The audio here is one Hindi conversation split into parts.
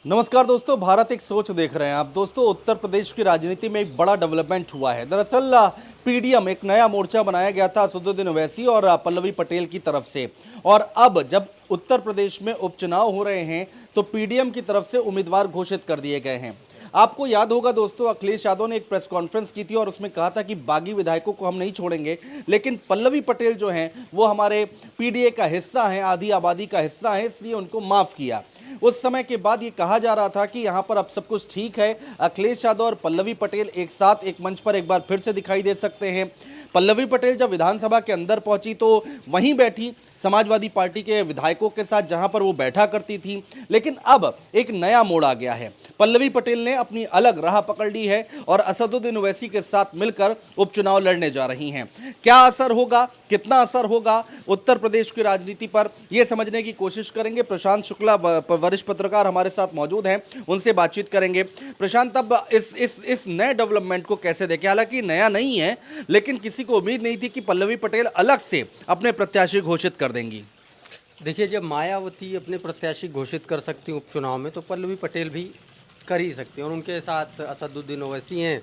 नमस्कार दोस्तों, भारत एक सोच देख रहे हैं आप। दोस्तों, उत्तर प्रदेश की राजनीति में एक बड़ा डेवलपमेंट हुआ है। दरअसल पीडीएम एक नया मोर्चा बनाया गया था असदुद्दीन ओवैसी और पल्लवी पटेल की तरफ से। और अब जब उत्तर प्रदेश में उपचुनाव हो रहे हैं तो पीडीएम की तरफ से उम्मीदवार घोषित कर दिए गए हैं। आपको याद होगा दोस्तों, अखिलेश यादव ने एक प्रेस कॉन्फ्रेंस की थी और उसमें कहा था कि बागी विधायकों को हम नहीं छोड़ेंगे, लेकिन पल्लवी पटेल जो हैं वो हमारे पीडीए का हिस्सा हैं, आधी आबादी का हिस्सा है, इसलिए उनको माफ किया। उस समय के बाद ये कहा जा रहा था कि यहां पर अब सब कुछ ठीक है, अखिलेश यादव और पल्लवी पटेल एक साथ एक मंच पर एक बार फिर से दिखाई दे सकते हैं। पल्लवी पटेल जब विधानसभा के अंदर पहुंची तो वहीं बैठी समाजवादी पार्टी के विधायकों के साथ, जहां पर वो बैठा करती थी। लेकिन अब एक नया मोड़ आ गया है। पल्लवी पटेल ने अपनी अलग राह पकड़ ली है और असदुद्दीन ओवैसी के साथ मिलकर उपचुनाव लड़ने जा रही हैं। क्या असर होगा, कितना असर होगा उत्तर प्रदेश की राजनीति पर, यह समझने की कोशिश करेंगे। प्रशांत शुक्ला वरिष्ठ पत्रकार हमारे साथ मौजूद हैं, उनसे बातचीत करेंगे। प्रशांत, अब इस नए डेवलपमेंट को कैसे देखें? हालांकि नया नहीं है, लेकिन किसी को उम्मीद नहीं थी कि पल्लवी पटेल अलग से अपने प्रत्याशी घोषित कर देंगी। देखिए, जब मायावती अपने प्रत्याशी घोषित कर सकती हैं उपचुनाव में, तो पल्लवी पटेल भी कर ही सकती हैं। और उनके साथ असदुद्दीन ओवैसी हैं।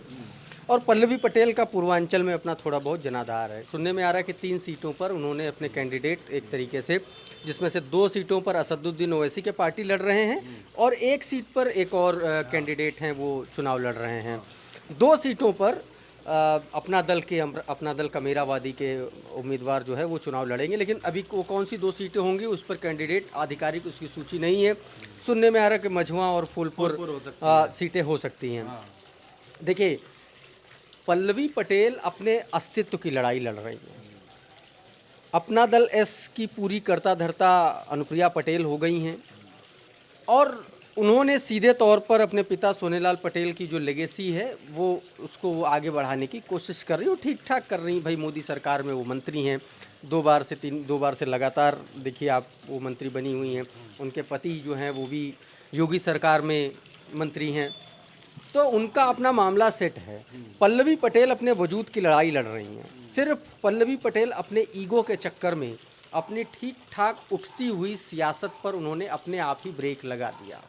और पल्लवी पटेल का पूर्वांचल में अपना थोड़ा बहुत जनाधार है। सुनने में आ रहा है कि 3 सीटों पर उन्होंने अपने कैंडिडेट एक तरीके से, जिसमें से 2 सीटों पर असदुद्दीन ओवैसी के पार्टी लड़ रहे हैं और 1 सीट पर एक और कैंडिडेट हैं, वो चुनाव लड़ रहे हैं। 2 सीटों पर अपना दल कमेरावादी के उम्मीदवार जो है वो चुनाव लड़ेंगे। लेकिन अभी वो कौन सी 2 सीटें होंगी उस पर कैंडिडेट आधिकारिक उसकी सूची नहीं है। सुनने में आ रहा है कि मझवा और फूलपुर सीटें हो सकती हैं। देखिए, पल्लवी पटेल अपने अस्तित्व की लड़ाई लड़ रही है। अपना दल एस की पूरी कर्ता धर्ता अनुप्रिया पटेल हो गई हैं और उन्होंने सीधे तौर पर अपने पिता सोनेलाल पटेल की जो लेगेसी है वो उसको वो आगे बढ़ाने की कोशिश कर रही है। वो ठीक ठाक कर रही हैं। भाई, मोदी सरकार में वो मंत्री हैं, 2 बार से लगातार देखिए आप, वो मंत्री बनी हुई हैं। उनके पति जो हैं वो भी योगी सरकार में मंत्री हैं, तो उनका अपना मामला सेट है। पल्लवी पटेल अपने वजूद की लड़ाई लड़ रही हैं। सिर्फ पल्लवी पटेल अपने ईगो के चक्कर में अपनी ठीक ठाक उठती हुई सियासत पर उन्होंने अपने आप ही ब्रेक लगा दिया।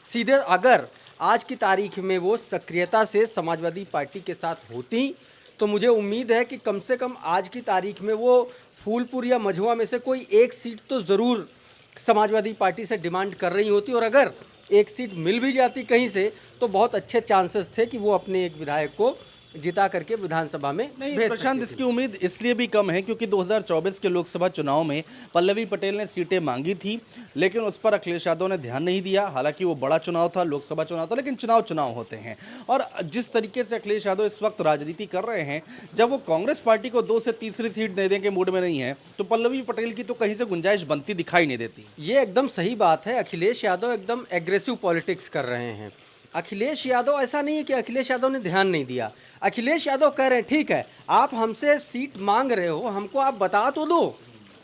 सीधे अगर आज की तारीख में वो सक्रियता से समाजवादी पार्टी के साथ होती, तो मुझे उम्मीद है कि कम से कम आज की तारीख में वो फूलपुर या मझवा में से कोई 1 सीट तो ज़रूर समाजवादी पार्टी से डिमांड कर रही होती। और अगर 1 सीट मिल भी जाती कहीं से, तो बहुत अच्छे चांसेस थे कि वो अपने एक विधायक को जिता करके विधानसभा में नहीं भेज प्रशांत, सकती थी। इसकी उम्मीद इसलिए भी कम है क्योंकि 2024 के लोकसभा चुनाव में पल्लवी पटेल ने सीटें मांगी थी, लेकिन उस पर अखिलेश यादव ने ध्यान नहीं दिया। हालांकि वो बड़ा चुनाव था, लोकसभा चुनाव था, लेकिन चुनाव होते हैं। और जिस तरीके से अखिलेश यादव इस वक्त राजनीति कर रहे हैं, जब वो कांग्रेस पार्टी को 2 से तीसरी सीट देने के मूड में नहीं है, तो पल्लवी पटेल की तो कहीं से गुंजाइश बनती दिखाई नहीं देती। ये एकदम सही बात है। अखिलेश यादव एकदम एग्रेसिव पॉलिटिक्स कर रहे हैं। अखिलेश यादव, ऐसा नहीं है कि अखिलेश यादव ने ध्यान नहीं दिया। अखिलेश यादव कह रहे हैं, ठीक है, आप हमसे सीट मांग रहे हो, हमको आप बता तो दो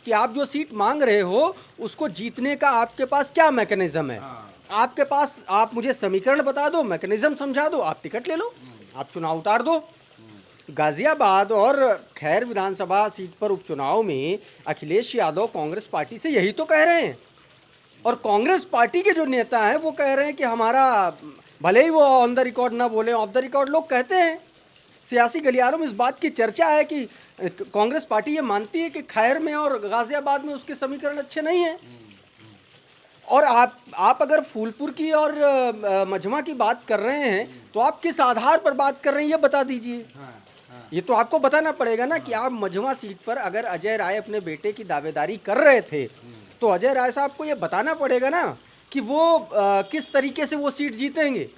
कि आप जो सीट मांग रहे हो उसको जीतने का आपके पास क्या मैकेनिज्म है। आपके पास, आप मुझे समीकरण बता दो, मैकेनिज्म समझा दो, आप टिकट ले लो, आप चुनाव उतार दो। गाजियाबाद और खैर विधानसभा सीट पर उपचुनाव में अखिलेश यादव कांग्रेस पार्टी से यही तो कह रहे हैं। और कांग्रेस पार्टी के जो नेता हैं वो कह रहे हैं कि हमारा, भले ही वो ऑन द रिकॉर्ड ना बोले, ऑफ द रिकॉर्ड लोग कहते हैं, सियासी गलियारों में इस बात की चर्चा है कि कांग्रेस पार्टी ये मानती है कि खैर में और गाजियाबाद में उसके समीकरण अच्छे नहीं हैं। और आप अगर फूलपुर की और मझवा की बात कर रहे हैं, तो आप किस आधार पर बात कर रहे हैं ये बता दीजिए। ये तो आपको बताना पड़ेगा ना कि आप मझवा सीट पर अगर अजय राय अपने बेटे की दावेदारी कर रहे थे, तो अजय राय साहब को ये बताना पड़ेगा ना कि वो किस तरीके से वो सीट जीतेंगे।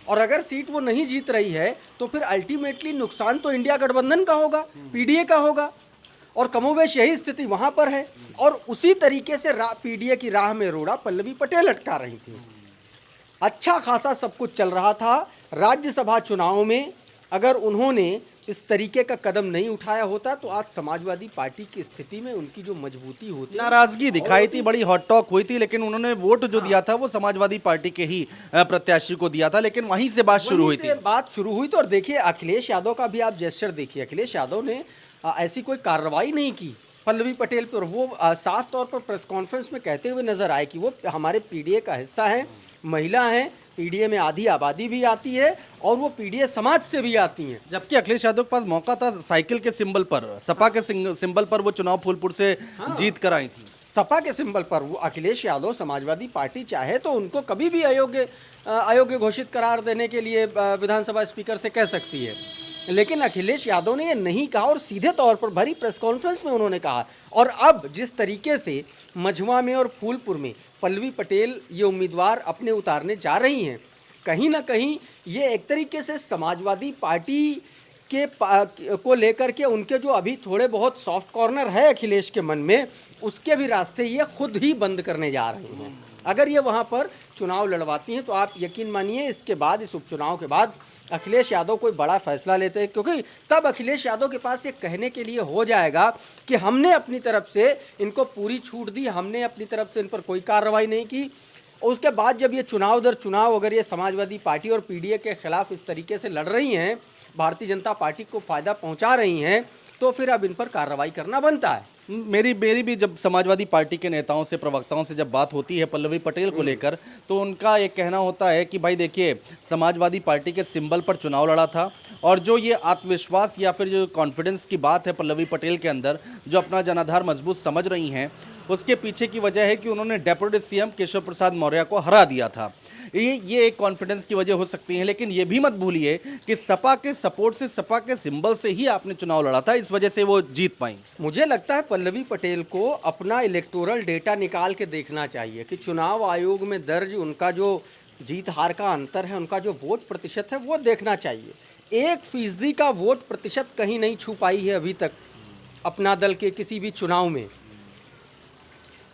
और अगर सीट वो नहीं जीत रही है, तो फिर अल्टीमेटली नुकसान तो इंडिया गठबंधन का होगा, पीडीए का होगा। और कमोवेश यही स्थिति वहाँ पर है। और उसी तरीके से पीडीए की राह में रोड़ा पल्लवी पटेल अटका रही थी। अच्छा खासा सब कुछ चल रहा था। राज्यसभा चुनाव में अगर उन्होंने इस तरीके का कदम नहीं उठाया होता, तो आज समाजवादी पार्टी की स्थिति में उनकी जो मजबूती होती, नाराजगी दिखाई थी, बड़ी हॉट टॉक हुई थी, लेकिन उन्होंने वोट जो दिया था वो समाजवादी पार्टी के ही प्रत्याशी को दिया था। लेकिन वहीं से बात शुरू हुई थी। और देखिए, अखिलेश यादव का भी आप जेस्चर देखिए। अखिलेश यादव ने ऐसी कोई कार्रवाई नहीं की पल्लवी पटेल पर। वो साफ तौर पर प्रेस कॉन्फ्रेंस में कहते हुए नजर आए कि वो हमारे पीडीए का हिस्सा है, महिला हैं, पीडीए में आधी आबादी भी आती है और वो पीडीए समाज से भी आती हैं। जबकि अखिलेश यादव के पास मौका था साइकिल के सिंबल पर, सपा के सिंबल पर वो चुनाव फूलपुर से जीत कर आई थी। सपा के सिंबल पर वो अखिलेश यादव समाजवादी पार्टी चाहे तो उनको कभी भी अयोग्य घोषित करार देने के लिए विधानसभा स्पीकर से कह सकती है, लेकिन अखिलेश यादव ने ये नहीं कहा और सीधे तौर पर भरी प्रेस कॉन्फ्रेंस में उन्होंने कहा। और अब जिस तरीके से मझवा में और फूलपुर में पल्लवी पटेल ये उम्मीदवार अपने उतारने जा रही हैं, कहीं ना कहीं ये एक तरीके से समाजवादी पार्टी को लेकर के उनके जो अभी थोड़े बहुत सॉफ्ट कॉर्नर है अखिलेश के मन में, उसके भी रास्ते ये खुद ही बंद करने जा रहे हैं। अगर ये वहाँ पर चुनाव लड़वाती हैं तो आप यकीन मानिए इसके बाद, इस उपचुनाव के बाद अखिलेश यादव कोई बड़ा फैसला लेते हैं, क्योंकि तब अखिलेश यादव के पास ये कहने के लिए हो जाएगा कि हमने अपनी तरफ से इनको पूरी छूट दी, हमने अपनी तरफ से इन पर कोई कार्रवाई नहीं की। और उसके बाद जब ये चुनाव दर चुनाव अगर ये समाजवादी पार्टी और पीडीए के खिलाफ इस तरीके से लड़ रही हैं, भारतीय जनता पार्टी को फ़ायदा पहुंचा रही हैं, तो फिर अब इन पर कार्रवाई करना बनता है। मेरी भी जब समाजवादी पार्टी के नेताओं से, प्रवक्ताओं से जब बात होती है पल्लवी पटेल को लेकर, तो उनका एक कहना होता है कि भाई देखिए, समाजवादी पार्टी के सिंबल पर चुनाव लड़ा था और जो ये आत्मविश्वास या फिर जो कॉन्फिडेंस की बात है पल्लवी पटेल के अंदर, जो अपना जनाधार मजबूत समझ रही हैं, उसके पीछे की वजह है कि उन्होंने डेप्यूटी सीएम केशव प्रसाद मौर्य को हरा दिया था। ये एक कॉन्फिडेंस की वजह हो सकती है, लेकिन ये भी मत भूलिए कि सपा के सपोर्ट से, सपा के सिंबल से ही आपने चुनाव लड़ा था, इस वजह से वो जीत पाई। मुझे लगता है पल्लवी पटेल को अपना इलेक्टोरल डेटा निकाल के देखना चाहिए कि चुनाव आयोग में दर्ज उनका जो जीत हार का अंतर है, उनका जो वोट प्रतिशत है, वो देखना चाहिए। 1% का वोट प्रतिशत कहीं नहीं छू पाई है अभी तक अपना दल के किसी भी चुनाव में।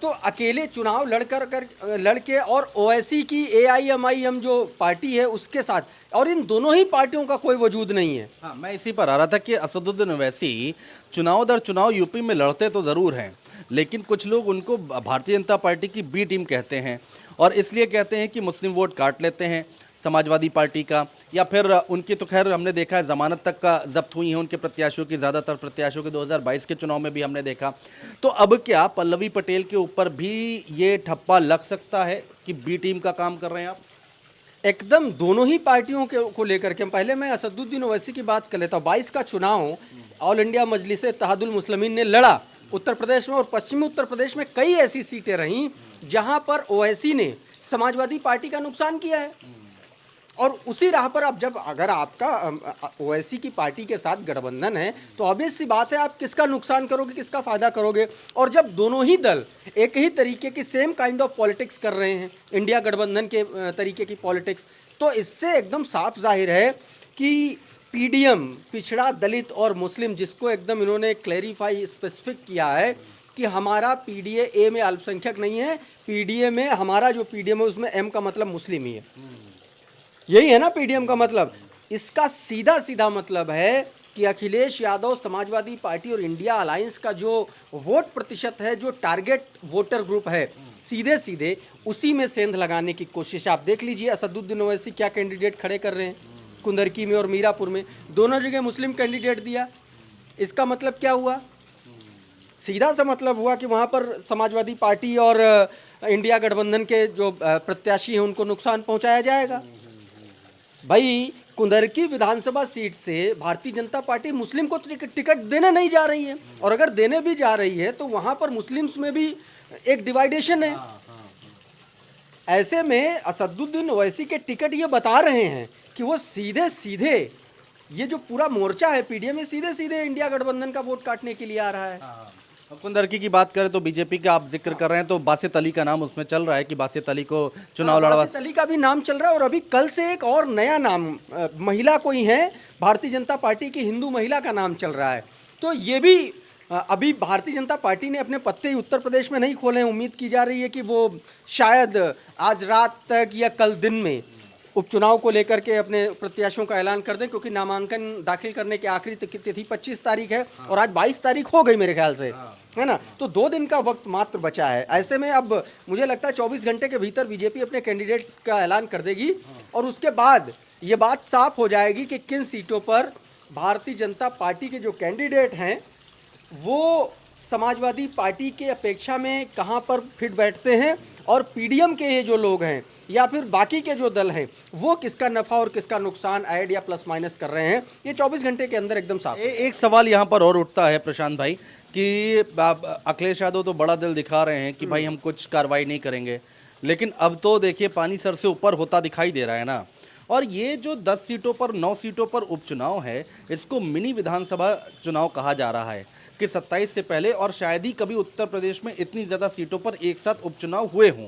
तो अकेले चुनाव लड़के और ओवैसी की AIMIM जो पार्टी है उसके साथ, और इन दोनों ही पार्टियों का कोई वजूद नहीं है। हाँ, मैं इसी पर आ रहा था कि असदुद्दीन ओवैसी चुनाव दर चुनाव यूपी में लड़ते तो ज़रूर हैं, लेकिन कुछ लोग उनको भारतीय जनता पार्टी की बी टीम कहते हैं और इसलिए कहते हैं कि मुस्लिम वोट काट लेते हैं समाजवादी पार्टी का, या फिर उनकी तो खैर हमने देखा है ज़मानत तक का जब्त हुई है उनके प्रत्याशियों की, ज़्यादातर प्रत्याशियों के 2022 के चुनाव में भी हमने देखा। तो अब क्या पल्लवी पटेल के ऊपर भी ये ठप्पा लग सकता है कि बी टीम का काम कर रहे हैं आप? एकदम दोनों ही पार्टियों को लेकर के, पहले मैं असदुद्दीन ओवैसी की बात कर लेता हूँ। 22 का चुनाव ऑल इंडिया मजलिस इत्तेहादुल मुस्लिमीन ने लड़ा उत्तर प्रदेश में, और पश्चिमी उत्तर प्रदेश में कई ऐसी सीटें रहीं जहां पर ओवैसी ने समाजवादी पार्टी का नुकसान किया है। और उसी राह पर अब जब अगर आपका ओवैसी की पार्टी के साथ गठबंधन है तो ऑब्वियस सी बात है आप किसका नुकसान करोगे, किसका फ़ायदा करोगे। और जब दोनों ही दल एक ही तरीके की सेम काइंड ऑफ पॉलिटिक्स कर रहे हैं, इंडिया गठबंधन के तरीके की पॉलिटिक्स, तो इससे एकदम साफ जाहिर है कि पीडीएम, पिछड़ा दलित और मुस्लिम, जिसको एकदम इन्होंने क्लैरिफाई स्पेसिफिक किया है कि हमारा पीडीए ए में अल्पसंख्यक नहीं है, पीडीए में हमारा जो पीडीएम है उसमें एम का मतलब मुस्लिम ही है। यही है ना पीडीएम का मतलब। इसका सीधा सीधा मतलब है कि अखिलेश यादव, समाजवादी पार्टी और इंडिया अलायंस का जो वोट प्रतिशत है, जो टारगेट वोटर ग्रुप है, सीधे सीधे उसी में सेंध लगाने की कोशिश। आप देख लीजिए असदुद्दीन ओवैसी क्या कैंडिडेट खड़े कर रहे हैं, कुंदरकी में और मीरापुर में दोनों जगह मुस्लिम कैंडिडेट दिया। इसका मतलब क्या हुआ? सीधा सा मतलब हुआ कि वहाँ पर समाजवादी पार्टी और इंडिया गठबंधन के जो प्रत्याशी हैं उनको नुकसान पहुँचाया जाएगा। भाई, कुंदरकी विधानसभा सीट से भारतीय जनता पार्टी मुस्लिम को टिकट देने नहीं जा रही है, और अगर देने भी जा रही है तो वहाँ पर मुस्लिम्स में भी एक डिवाइडेशन है। ऐसे में असदुद्दीन ओवैसी के टिकट ये बता रहे हैं कि वो सीधे सीधे ये जो पूरा मोर्चा है पीडीएम में, सीधे सीधे इंडिया गठबंधन का वोट काटने के लिए आ रहा है। कुंदरकी की बात करें तो बीजेपी का आप जिक्र कर रहे हैं, तो बासित अली का नाम उसमें चल रहा है कि बासित अली को चुनाव लड़वा। बासित अली का भी नाम चल रहा है, और अभी कल से एक और नया नाम महिला कोई है भारतीय जनता पार्टी की, हिंदू महिला का नाम चल रहा है। तो ये भी अभी भारतीय जनता पार्टी ने अपने पत्ते उत्तर प्रदेश में नहीं खोले हैं। उम्मीद की जा रही है कि वो शायद आज रात तक या कल दिन में उपचुनाव को लेकर के अपने प्रत्याशियों का ऐलान कर दें, क्योंकि नामांकन दाखिल करने की आखिरी तिथि 25 तारीख है और आज 22 तारीख हो गई मेरे ख्याल से, है ना। तो 2 दिन का वक्त मात्र बचा है। ऐसे में अब मुझे लगता है 24 घंटे के भीतर बीजेपी अपने कैंडिडेट का ऐलान कर देगी, और उसके बाद ये बात साफ हो जाएगी कि किन सीटों पर भारतीय जनता पार्टी के जो कैंडिडेट हैं वो समाजवादी पार्टी के अपेक्षा में कहाँ पर फिट बैठते हैं और पीडीएम के ये जो लोग हैं या फिर बाकी के जो दल हैं वो किसका नफ़ा और किसका नुकसान ऐड या प्लस माइनस कर रहे हैं, ये 24 घंटे के अंदर एकदम साफ। एक सवाल यहाँ पर और उठता है प्रशांत भाई कि अखिलेश यादव तो बड़ा दिल दिखा रहे हैं कि भाई हम कुछ कार्रवाई नहीं करेंगे, लेकिन अब तो देखिए पानी सर से ऊपर होता दिखाई दे रहा है ना। और ये जो 10 सीटों पर 9 सीटों पर उपचुनाव है, इसको मिनी विधानसभा चुनाव कहा जा रहा है कि 27 से पहले और शायद ही कभी उत्तर प्रदेश में इतनी ज़्यादा सीटों पर एक साथ उपचुनाव हुए हों।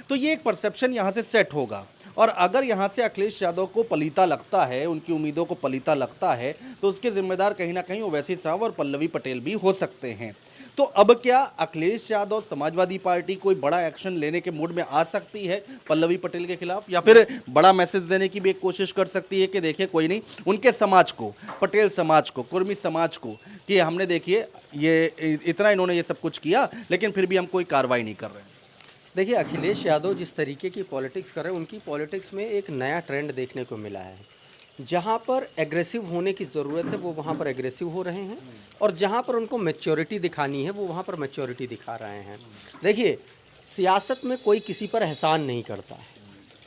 तो ये एक परसेप्शन यहाँ से सेट होगा, और अगर यहाँ से अखिलेश यादव को पलीता लगता है, उनकी उम्मीदों को पलीता लगता है, तो उसके जिम्मेदार कहीं ना कहीं ओवैसी साहब और पल्लवी पटेल भी हो सकते हैं। तो अब क्या अखिलेश यादव समाजवादी पार्टी कोई बड़ा एक्शन लेने के मूड में आ सकती है पल्लवी पटेल के खिलाफ, या फिर बड़ा मैसेज देने की भी एक कोशिश कर सकती है कि देखिए कोई नहीं, उनके समाज को, पटेल समाज को, कुर्मी समाज को, कि हमने देखिए ये इतना इन्होंने ये सब कुछ किया लेकिन फिर भी हम कोई कार्रवाई नहीं कर रहे हैं। देखिए, अखिलेश यादव जिस तरीके की पॉलिटिक्स कर रहे हैं, उनकी पॉलिटिक्स में एक नया ट्रेंड देखने को मिला है। जहाँ पर एग्रेसिव होने की ज़रूरत है वो वहाँ पर एग्रेसिव हो रहे हैं, और जहाँ पर उनको मैच्योरिटी दिखानी है वो वहाँ पर मैच्योरिटी दिखा रहे हैं। देखिए, सियासत में कोई किसी पर एहसान नहीं करता है,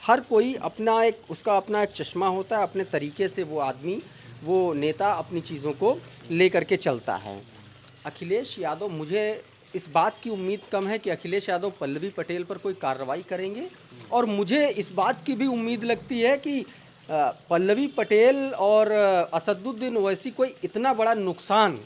हर कोई अपना उसका अपना एक चश्मा होता है, अपने तरीके से वो आदमी, वो नेता अपनी चीज़ों को ले करके चलता है। अखिलेश यादव, मुझे इस बात की उम्मीद कम है कि अखिलेश यादव पल्लवी पटेल पर कोई कार्रवाई करेंगे, और मुझे इस बात की भी उम्मीद लगती है कि पल्लवी पटेल और असदुद्दीन ओवैसी कोई इतना बड़ा नुकसान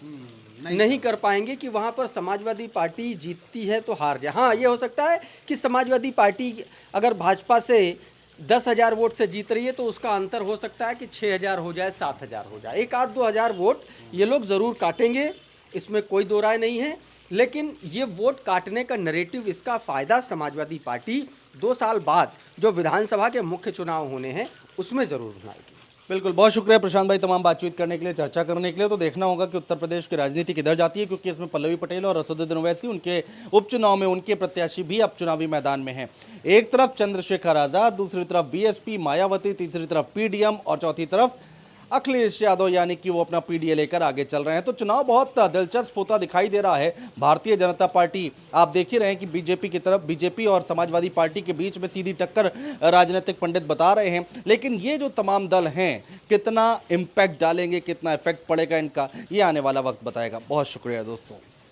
नहीं कर पाएंगे कि वहाँ पर समाजवादी पार्टी जीतती है तो हार जाए। हाँ, ये हो सकता है कि समाजवादी पार्टी अगर भाजपा से 10,000 वोट से जीत रही है तो उसका अंतर हो सकता है कि 6,000 हो जाए, 7,000 हो जाए, 1-2 वोट ये लोग ज़रूर काटेंगे, इसमें कोई दो राय नहीं है। लेकिन ये वोट काटने का नैरेटिव, इसका फ़ायदा समाजवादी पार्टी 2 साल बाद जो विधानसभा के मुख्य चुनाव होने हैं उसमें ज़रूर उठाएगी। बिल्कुल, बहुत शुक्रिया प्रशांत भाई तमाम बातचीत करने के लिए, चर्चा करने के लिए। तो देखना होगा कि उत्तर प्रदेश की राजनीति किधर जाती है, क्योंकि इसमें पल्लवी पटेल और असदुद्दीन ओवैसी, उनके उपचुनाव में उनके प्रत्याशी भी अब चुनावी मैदान में हैं। एक तरफ चंद्रशेखर आज़ाद, दूसरी तरफ बीएसपी मायावती, तीसरी तरफ पीडीएम और चौथी तरफ अखिलेश यादव, यानी कि वो अपना पीडीए लेकर आगे चल रहे हैं। तो चुनाव बहुत दिलचस्प होता दिखाई दे रहा है। भारतीय जनता पार्टी, आप देख ही रहे हैं कि बीजेपी की तरफ, बीजेपी और समाजवादी पार्टी के बीच में सीधी टक्कर राजनीतिक पंडित बता रहे हैं। लेकिन ये जो तमाम दल हैं, कितना इम्पैक्ट डालेंगे, कितना इफेक्ट पड़ेगा इनका, ये आने वाला वक्त बताएगा। बहुत शुक्रिया दोस्तों।